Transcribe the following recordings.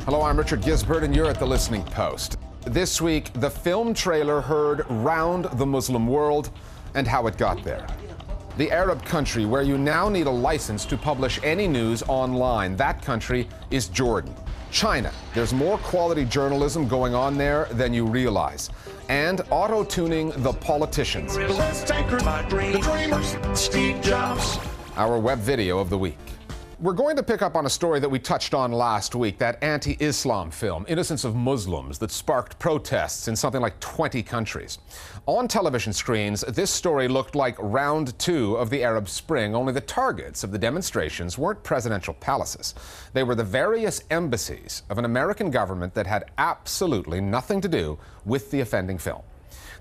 Hello, I'm Richard Gisbert, and you're at The Listening Post. This week, the film trailer heard round the Muslim world and how it got there. The Arab country where you now need a license to publish any news online. That country is Jordan. China. There's more quality journalism going on there than you realize. And auto-tuning the politicians. Our web video of the week. We're going to pick up on a story that we touched on last week, that anti-Islam film, Innocence of Muslims, that sparked protests in something like 20 countries. On television screens, this story looked like round two of the Arab Spring, only the targets of the demonstrations weren't presidential palaces. They were the various embassies of an American government that had absolutely nothing to do with the offending film.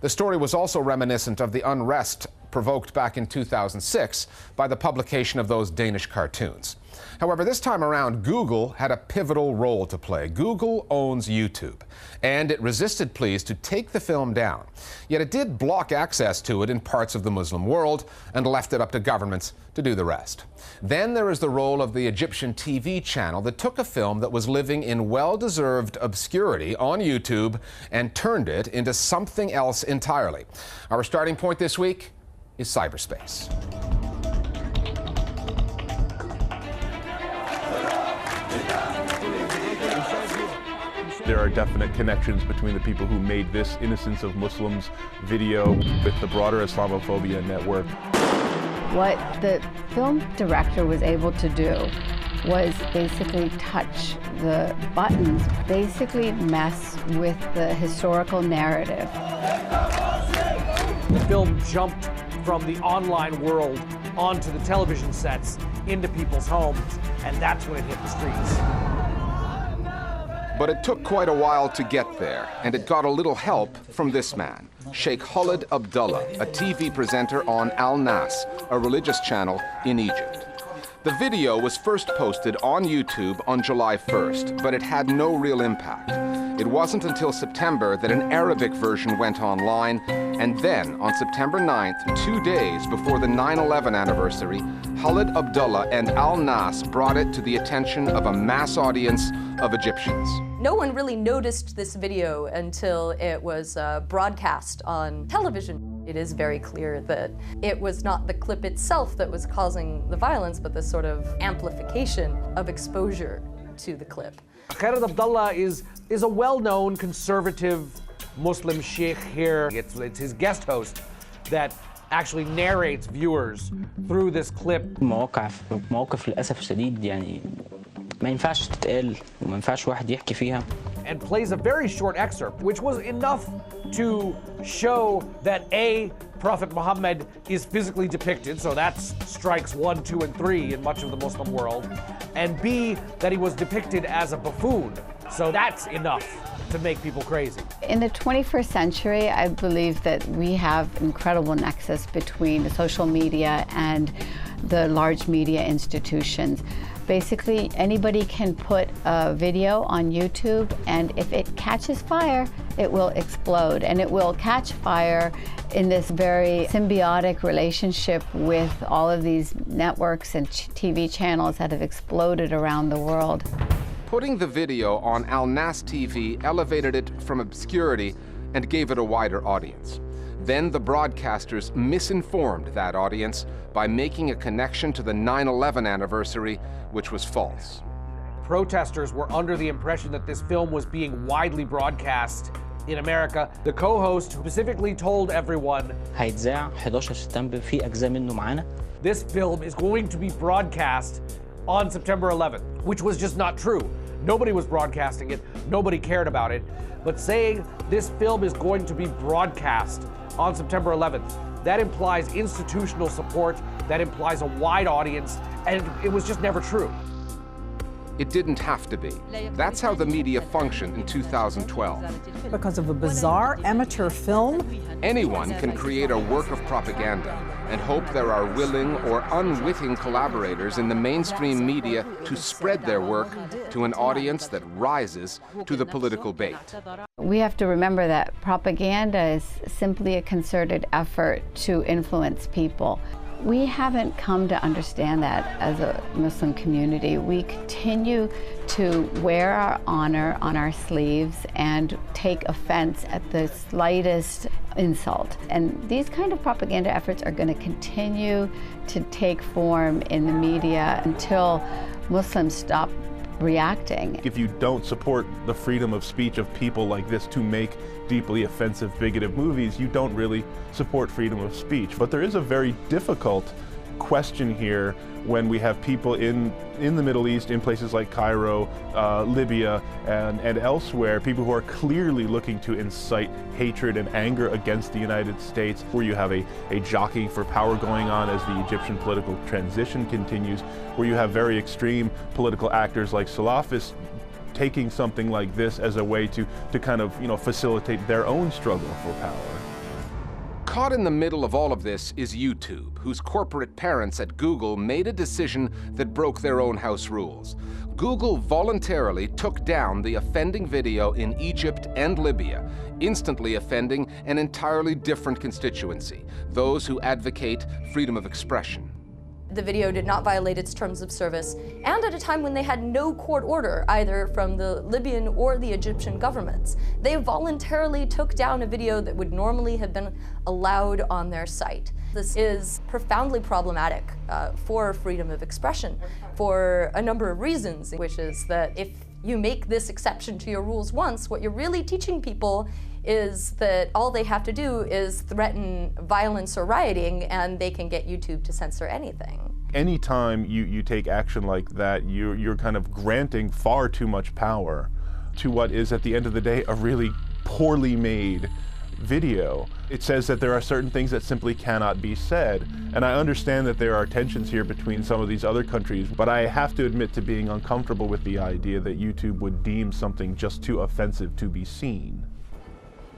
The story was also reminiscent of the unrest provoked back in 2006 by the publication of those Danish cartoons. However, this time around, Google had a pivotal role to play. Google owns YouTube, and it resisted pleas to take the film down. Yet it did block access to it in parts of the Muslim world and left it up to governments to do the rest. Then there is the role of the Egyptian TV channel that took a film that was living in well-deserved obscurity on YouTube and turned it into something else entirely. Our starting point this week is cyberspace. There are definite connections between the people who made this Innocence of Muslims video with the broader Islamophobia network. What the film director was able to do was basically touch the buttons, basically mess with the historical narrative. The film jumped from the online world onto the television sets into people's homes, and that's when it hit the streets. But it took quite a while to get there, and it got a little help from this man, Sheikh Khalid Abdullah, a TV presenter on Al Nas, a religious channel in Egypt. The video was first posted on YouTube on July 1st, but it had no real impact. It wasn't until September that an Arabic version went online, and then on September 9th, 2 days before the 9/11 anniversary, Khalid Abdullah and Al Nas brought it to the attention of a mass audience of Egyptians. No one really noticed this video until it was broadcast on television. It is very clear that it was not the clip itself that was causing the violence, but the sort of amplification of exposure to the clip. Khalid Abdullah is a well-known conservative Muslim sheikh here. It's his guest host that actually narrates viewers through this clip. مواقف للأسف الشديد يعني ما ينفعش تتقال وما ينفعش واحد يحكي فيها. And plays a very short excerpt, which was enough to show that A, Prophet Muhammad is physically depicted, so that's strikes 1, 2, and 3 in much of the Muslim world, and B, that he was depicted as a buffoon, so that's enough to make people crazy. In the 21st century, I believe that we have incredible nexus between the social media and the large media institutions. Basically, anybody can put a video on YouTube, and if it catches fire, it will explode. And it will catch fire in this very symbiotic relationship with all of these networks and TV channels that have exploded around the world. Putting the video on Al Nas TV elevated it from obscurity and gave it a wider audience. Then the broadcasters misinformed that audience by making a connection to the 9/11 anniversary, which was false. Protesters were under the impression that this film was being widely broadcast in America. The co-host specifically told everyone, هيتذاع 11 سبتمبر في أجزاء منه معانا. This film is going to be broadcast on September 11th, which was just not true. Nobody was broadcasting it, nobody cared about it. But saying this film is going to be broadcast on September 11th, that implies institutional support, that implies a wide audience, and it was just never true. It didn't have to be. That's how the media functioned in 2012. Because of a bizarre amateur film, anyone can create a work of propaganda and hope there are willing or unwitting collaborators in the mainstream media to spread their work to an audience that rises to the political bait. We have to remember that propaganda is simply a concerted effort to influence people. We haven't come to understand that as a Muslim community. We continue to wear our honor on our sleeves and take offense at the slightest insult. And these kind of propaganda efforts are going to continue to take form in the media until Muslims stop reacting. If you don't support the freedom of speech of people like this to make deeply offensive, bigoted movies, you don't really support freedom of speech. But there is a very difficult question here when we have people in the Middle East, in places like Cairo, Libya, and elsewhere, people who are clearly looking to incite hatred and anger against the United States, where you have a jockeying for power going on as the Egyptian political transition continues, where you have very extreme political actors like Salafists taking something like this as a way to kind of, facilitate their own struggle for power. Caught in the middle of all of this is YouTube, whose corporate parents at Google made a decision that broke their own house rules. Google voluntarily took down the offending video in Egypt and Libya, instantly offending an entirely different constituency, those who advocate freedom of expression. The video did not violate its terms of service, and at a time when they had no court order, either from the Libyan or the Egyptian governments. They voluntarily took down a video that would normally have been allowed on their site. This is profoundly problematic for freedom of expression for a number of reasons, which is that if you make this exception to your rules once, what you're really teaching people is that all they have to do is threaten violence or rioting, and they can get YouTube to censor anything. Anytime you take action like that, you're kind of granting far too much power to what is, at the end of the day, a really poorly made video. It says that there are certain things that simply cannot be said. And I understand that there are tensions here between some of these other countries, but I have to admit to being uncomfortable with the idea that YouTube would deem something just too offensive to be seen.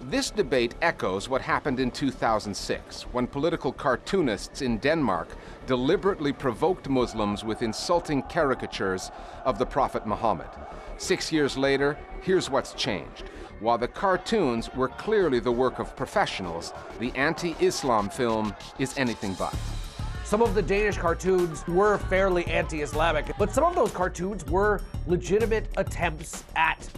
This debate echoes what happened in 2006, when political cartoonists in Denmark deliberately provoked Muslims with insulting caricatures of the Prophet Muhammad. 6 years later, here's what's changed. While the cartoons were clearly the work of professionals, the anti-Islam film is anything but. Some of the Danish cartoons were fairly anti-Islamic, but some of those cartoons were legitimate attempts at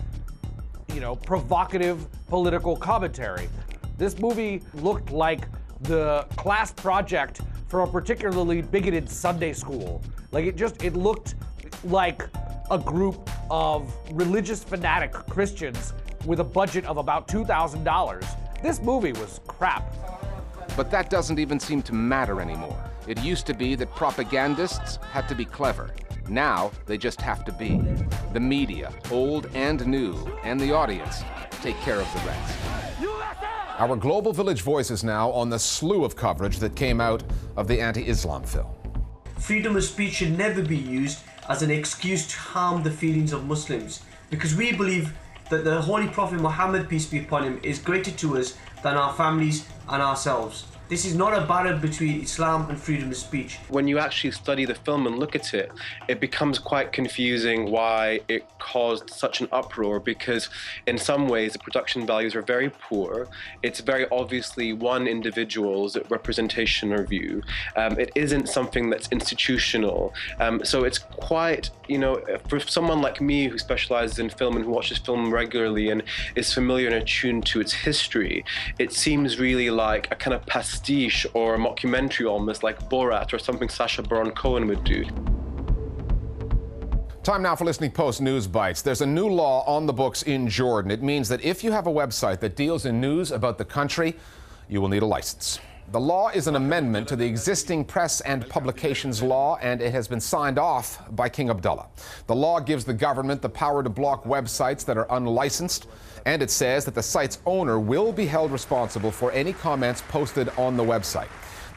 provocative political commentary. This movie looked like the class project for a particularly bigoted Sunday school. It looked like a group of religious fanatic Christians with a budget of about $2,000. This movie was crap. But that doesn't even seem to matter anymore. It used to be that propagandists had to be clever. Now, they just have to be. The media, old and new, and the audience take care of the rest. Our Global Village voices now on the slew of coverage that came out of the anti-Islam film. Freedom of speech should never be used as an excuse to harm the feelings of Muslims, because we believe that the Holy Prophet Muhammad, peace be upon him, is greater to us than our families and ourselves. This is not a battle between Islam and freedom of speech. When you actually study the film and look at it, it becomes quite confusing why it caused such an uproar, because in some ways the production values are very poor. It's very obviously one individual's representation or view. It isn't something that's institutional. So it's quite, for someone like me who specializes in film and who watches film regularly and is familiar and attuned to its history, it seems really like a kind of pastiche or a mockumentary, almost like Borat or something Sacha Baron Cohen would do. Time now for Listening Post News Bites. There's a new law on the books in Jordan. It means that if you have a website that deals in news about the country, you will need a license. The law is an amendment to the existing press and publications law, and it has been signed off by King Abdullah. The law gives the government the power to block websites that are unlicensed, and it says that the site's owner will be held responsible for any comments posted on the website.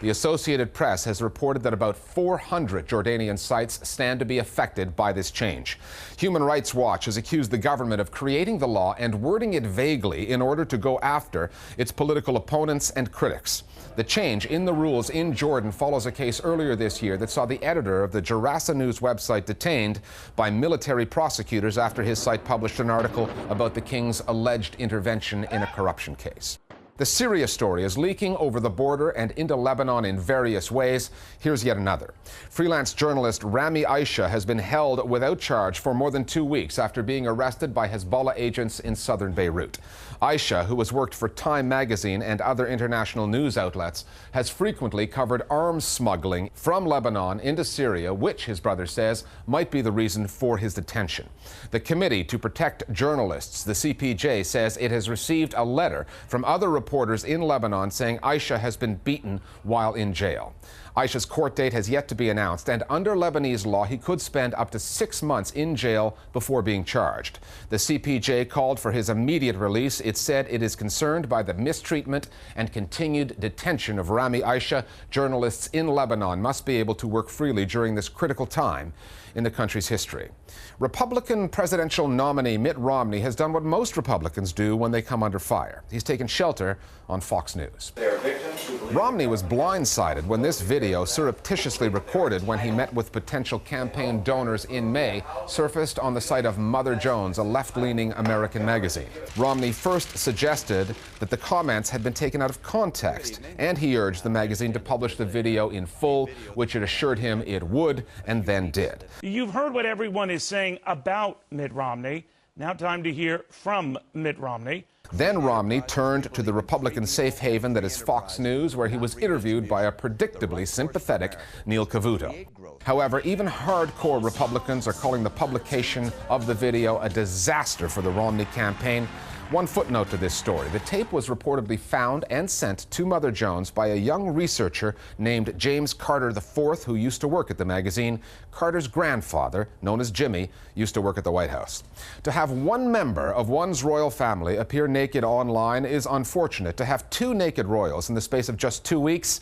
The Associated Press has reported that about 400 Jordanian sites stand to be affected by this change. Human Rights Watch has accused the government of creating the law and wording it vaguely in order to go after its political opponents and critics. The change in the rules in Jordan follows a case earlier this year that saw the editor of the Jazeera News website detained by military prosecutors after his site published an article about the king's alleged intervention in a corruption case. The Syria story is leaking over the border and into Lebanon in various ways. Here's yet another. Freelance journalist Rami Aisha has been held without charge for more than 2 weeks after being arrested by Hezbollah agents in southern Beirut. Aisha, who has worked for Time magazine and other international news outlets, has frequently covered arms smuggling from Lebanon into Syria, which, his brother says, might be the reason for his detention. The Committee to Protect Journalists, the CPJ, says it has received a letter from other reporters in Lebanon saying Aisha has been beaten while in jail. Aisha's court date has yet to be announced, and under Lebanese law, he could spend up to 6 months in jail before being charged. The CPJ called for his immediate release. It said it is concerned by the mistreatment and continued detention of Rami Aisha. Journalists in Lebanon must be able to work freely during this critical time in the country's history. Republican presidential nominee Mitt Romney has done what most Republicans do when they come under fire. He's taken shelter on Fox News. Romney was blindsided when this video, surreptitiously recorded when he met with potential campaign donors in May, surfaced on the site of Mother Jones, a left-leaning American magazine. Romney first suggested that the comments had been taken out of context, and he urged the magazine to publish the video in full, which it assured him it would, and then did. You've heard what everyone is saying about Mitt Romney. Now time to hear from Mitt Romney. Then Romney turned to the Republican safe haven that is Fox News, where he was interviewed by a predictably sympathetic Neil Cavuto. However, even hardcore Republicans are calling the publication of the video a disaster for the Romney campaign. One footnote to this story: the tape was reportedly found and sent to Mother Jones by a young researcher named James Carter IV, who used to work at the magazine. Carter's grandfather, known as Jimmy, used to work at the White House. To have one member of one's royal family appear naked online is unfortunate. To have two naked royals in the space of just 2 weeks,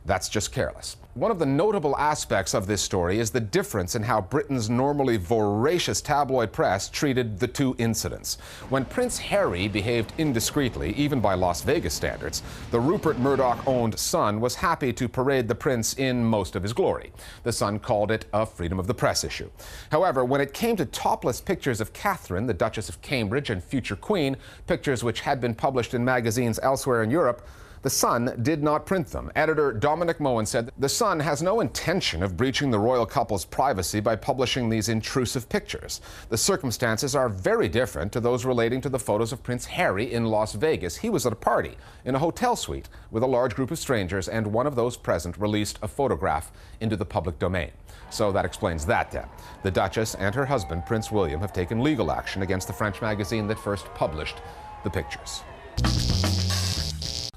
that's just careless. One of the notable aspects of this story is the difference in how Britain's normally voracious tabloid press treated the two incidents. When Prince Harry behaved indiscreetly, even by Las Vegas standards, the Rupert Murdoch-owned Sun was happy to parade the prince in most of his glory. The Sun called it a freedom of the press issue. However, when it came to topless pictures of Catherine, the Duchess of Cambridge and future Queen, pictures which had been published in magazines elsewhere in Europe, the Sun did not print them. Editor Dominic Moen said the Sun has no intention of breaching the royal couple's privacy by publishing these intrusive pictures. The circumstances are very different to those relating to the photos of Prince Harry in Las Vegas. He was at a party in a hotel suite with a large group of strangers, and one of those present released a photograph into the public domain. So that explains that then. The Duchess and her husband, Prince William, have taken legal action against the French magazine that first published the pictures.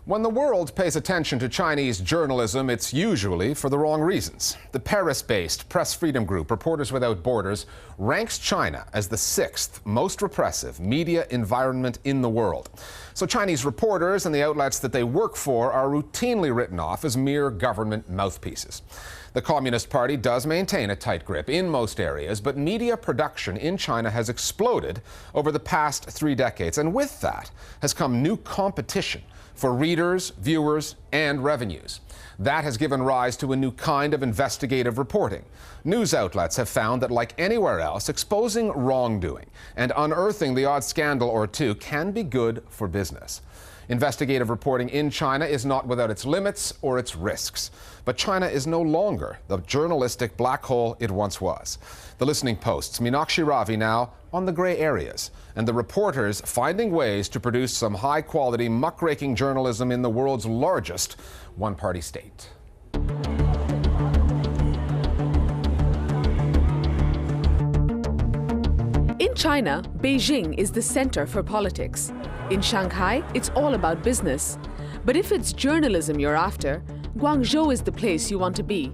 When the world pays attention to Chinese journalism, it's usually for the wrong reasons. The Paris-based press freedom group Reporters Without Borders ranks China as the 6th most repressive media environment in the world. So Chinese reporters and the outlets that they work for are routinely written off as mere government mouthpieces. The Communist Party does maintain a tight grip in most areas, but media production in China has exploded over the past 3 decades, and with that has come new competition for readers, viewers, and revenues. That has given rise to a new kind of investigative reporting. News outlets have found that, like anywhere else, exposing wrongdoing and unearthing the odd scandal or two can be good for business. Investigative reporting in China is not without its limits or its risks. But China is no longer the journalistic black hole it once was. The Listening Post's Meenakshi Ravi now on the gray areas, and the reporters finding ways to produce some high-quality, muckraking journalism in the world's largest one-party state. In China, Beijing is the center for politics. In Shanghai, it's all about business. But if it's journalism you're after, Guangzhou is the place you want to be.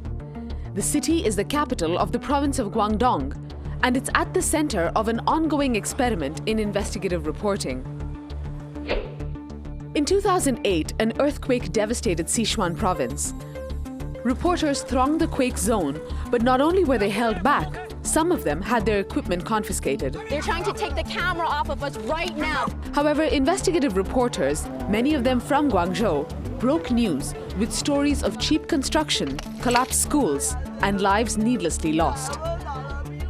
The city is the capital of the province of Guangdong, and it's at the center of an ongoing experiment in investigative reporting. In 2008, an earthquake devastated Sichuan province. Reporters thronged the quake zone, but not only were they held back, some of them had their equipment confiscated. They're trying to take the camera off of us right now. However, investigative reporters, many of them from Guangzhou, broke news with stories of cheap construction, collapsed schools, and lives needlessly lost.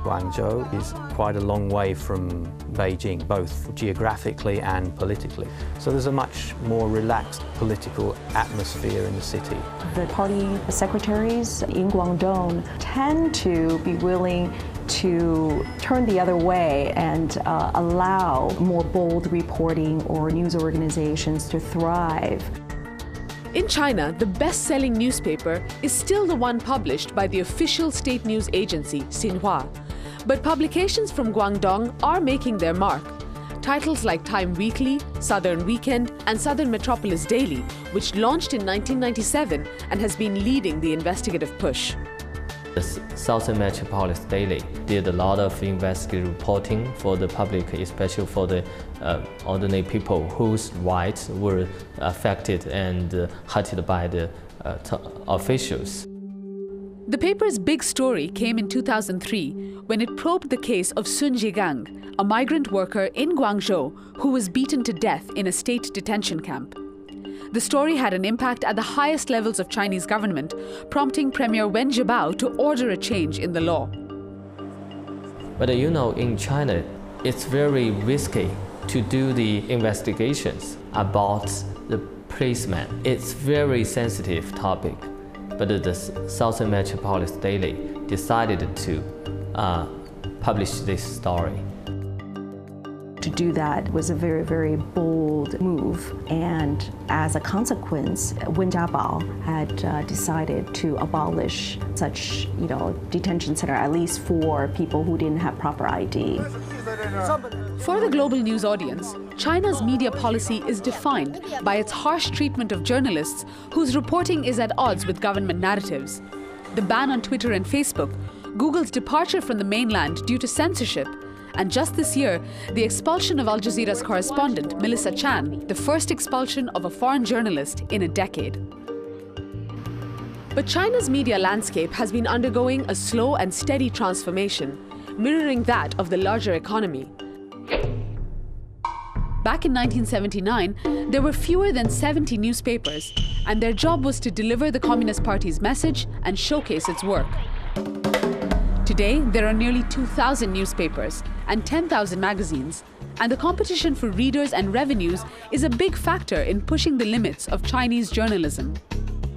Guangzhou is quite a long way from Beijing, both geographically and politically. So there's a much more relaxed political atmosphere in the city. The party secretaries in Guangdong tend to be willing to turn the other way and allow more bold reporting or news organizations to thrive. In China, the best-selling newspaper is still the one published by the official state news agency, Xinhua. But publications from Guangdong are making their mark. Titles like Time Weekly, Southern Weekend, and Southern Metropolis Daily, which launched in 1997 and has been leading the investigative push. The Southern Metropolis Daily did a lot of investigative reporting for the public, especially for the ordinary people whose rights were affected and hurted by the officials. The paper's big story came in 2003 when it probed the case of Sun Jigang, a migrant worker in Guangzhou who was beaten to death in a state detention camp. The story had an impact at the highest levels of Chinese government, prompting Premier Wen Jiabao to order a change in the law. But you know, in China, it's very risky to do the investigations about the policeman. It's very sensitive topic, but the Southern Metropolis Daily decided to publish this story. To do that was a very, very bold move, and as a consequence, Wen Jiabao had decided to abolish such, detention center, at least for people who didn't have proper ID. For the global news audience, China's media policy is defined by its harsh treatment of journalists whose reporting is at odds with government narratives. The ban on Twitter and Facebook, Google's departure from the mainland due to censorship, and just this year, the expulsion of Al Jazeera's correspondent, Melissa Chan, the first expulsion of a foreign journalist in a decade. But China's media landscape has been undergoing a slow and steady transformation, mirroring that of the larger economy. Back in 1979, there were fewer than 70 newspapers, and their job was to deliver the Communist Party's message and showcase its work. Today, there are nearly 2,000 newspapers and 10,000 magazines, and the competition for readers and revenues is a big factor in pushing the limits of Chinese journalism.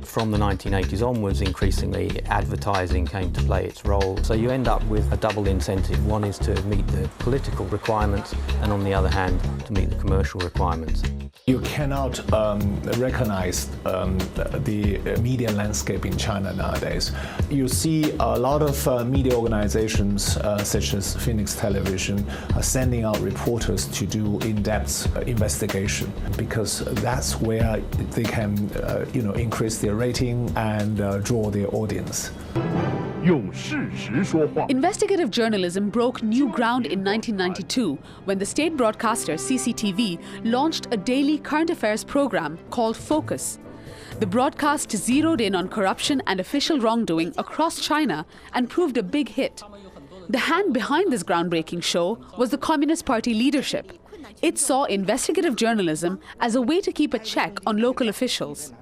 From the 1980s onwards, increasingly advertising came to play its role. So you end up with a double incentive. One is to meet the political requirements, and on the other hand, to meet the commercial requirements. You cannot recognize the media landscape in China nowadays. You see a lot of media organizations such as Phoenix Television sending out reporters to do in-depth investigation, because that's where they can increase their rating and draw their audience. Investigative journalism broke new ground in 1992 when the state broadcaster CCTV launched a daily current affairs program called Focus. The broadcast zeroed in on corruption and official wrongdoing across China and proved a big hit. The hand behind this groundbreaking show was the Communist Party leadership. It saw investigative journalism as a way to keep a check on local officials.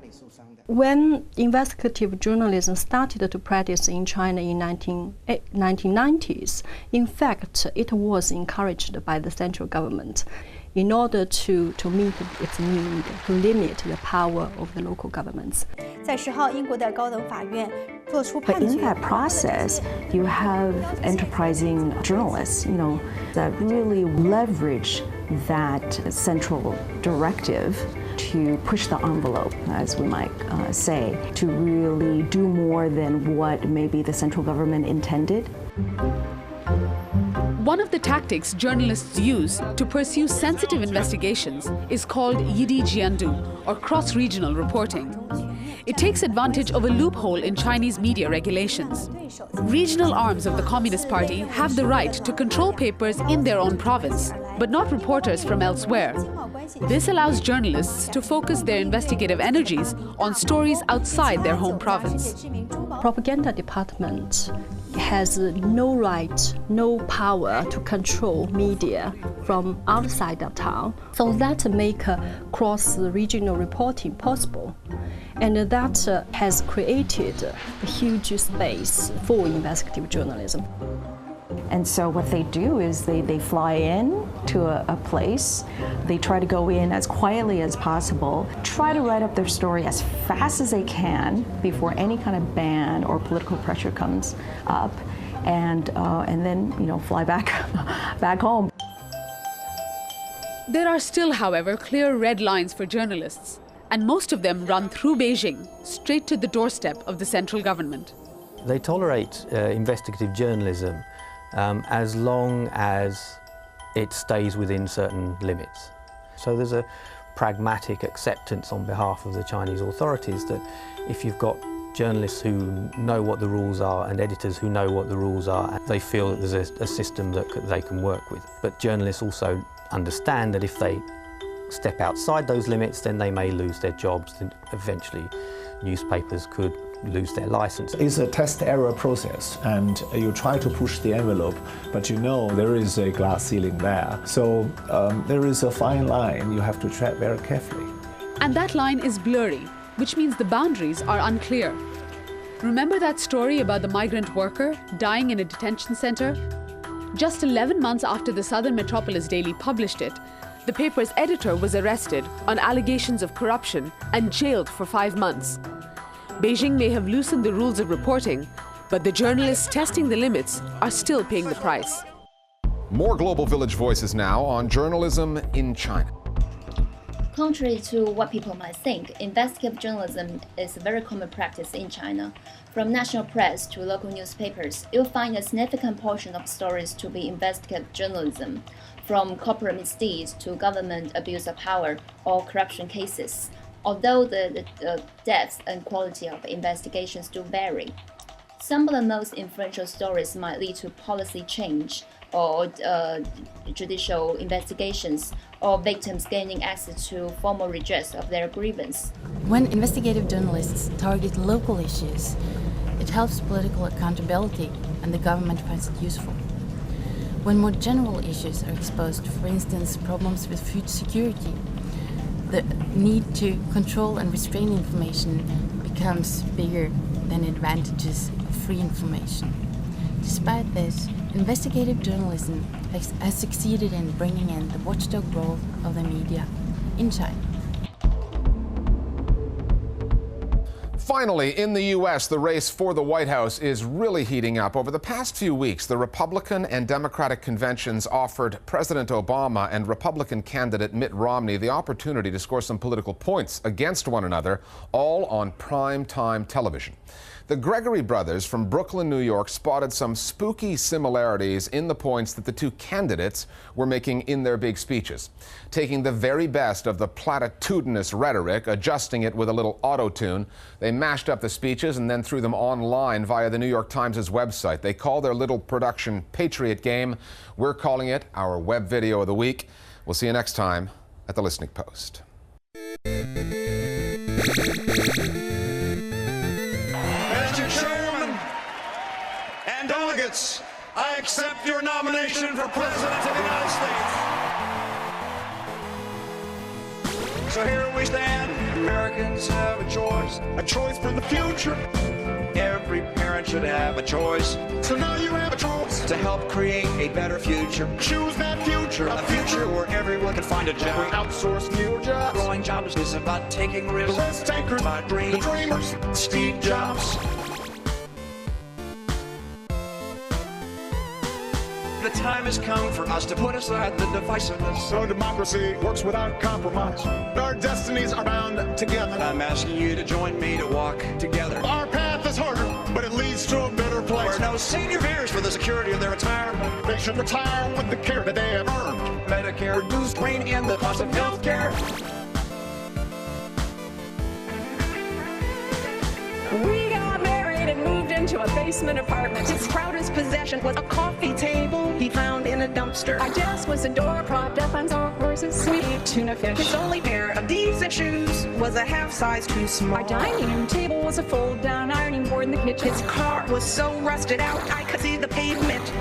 When investigative journalism started to practice in China in 1990s, in fact, it was encouraged by the central government in order to meet its need to limit the power of the local governments. But in that process, you have enterprising journalists, that really leverage that central directive to push the envelope, as we might say, to really do more than what maybe the central government intended. One of the tactics journalists use to pursue sensitive investigations is called Yidi Jiandu, or cross-regional reporting. It takes advantage of a loophole in Chinese media regulations. Regional arms of the Communist Party have the right to control papers in their own province, but not reporters from elsewhere. This allows journalists to focus their investigative energies on stories outside their home province. Propaganda department has no right, no power to control media from outside of town. So that makes cross-regional reporting possible. And that has created a huge space for investigative journalism. And so what they do is they fly in to a place, they try to go in as quietly as possible, try to write up their story as fast as they can before any kind of ban or political pressure comes up, and then fly back home. There are still, however, clear red lines for journalists, and most of them run through Beijing, straight to the doorstep of the central government. They tolerate investigative journalism as long as it stays within certain limits. So there's a pragmatic acceptance on behalf of the Chinese authorities that if you've got journalists who know what the rules are and editors who know what the rules are, they feel that there's a system that they can work with. But journalists also understand that if they step outside those limits, then they may lose their jobs, and eventually newspapers could lose their license. It's a test-error process, and you try to push the envelope, but there is a glass ceiling there. So there is a fine line you have to tread very carefully. And that line is blurry, which means the boundaries are unclear. Remember that story about the migrant worker dying in a detention center? Just 11 months after the Southern Metropolis Daily published it, the paper's editor was arrested on allegations of corruption and jailed for 5 months. Beijing may have loosened the rules of reporting, but the journalists testing the limits are still paying the price. More Global Village Voices now on journalism in China. Contrary to what people might think, investigative journalism is a very common practice in China. From national press to local newspapers, you'll find a significant portion of stories to be investigative journalism, from corporate misdeeds to government abuse of power or corruption cases. Although the depth and quality of investigations do vary. Some of the most influential stories might lead to policy change or judicial investigations, or victims gaining access to formal redress of their grievance. When investigative journalists target local issues, it helps political accountability, and the government finds it useful. When more general issues are exposed, for instance, problems with food security, the need to control and restrain information becomes bigger than advantages of free information. Despite this, investigative journalism has succeeded in bringing in the watchdog role of the media in China. Finally, in the U.S., the race for the White House is really heating up. Over the past few weeks, the Republican and Democratic conventions offered President Obama and Republican candidate Mitt Romney the opportunity to score some political points against one another, all on prime-time television. The Gregory brothers from Brooklyn, New York, spotted some spooky similarities in the points that the two candidates were making in their big speeches. Taking the very best of the platitudinous rhetoric, adjusting it with a little auto-tune, they mashed up the speeches and then threw them online via the New York Times' website. They call their little production Patriot game. We're calling it our web video of the week. We'll see you next time at The Listening Post. Mr. Chairman and delegates, I accept your nomination for President of the United States. So here we stand. Americans have a choice for the future. Every parent should have a choice. So now you have a choice to help create a better future. Choose that future, a future where everyone can find a job. We outsource new jobs. Growing jobs is about taking risks. The risk takers, my dream, the dreamers, Steve Jobs. The time has come for us to put aside the divisiveness. Our democracy works without compromise. Our destinies are bound together. I'm asking you to join me to walk together. Our path is harder, but it leads to a better place. Where no senior fears for the security of their retirement. They should retire with the care that they have earned. Medicare, reduced rein in the cost of health care. We got married and moved into a basement apartment. His proudest possession was a coffee table he found in a dumpster. Our desk was a door propped up on sawhorses, sweet tuna fish. His only pair of decent shoes was a half size too small. Our dining room table was a fold-down ironing board in the kitchen. His car was so rusted out I could see the pavement.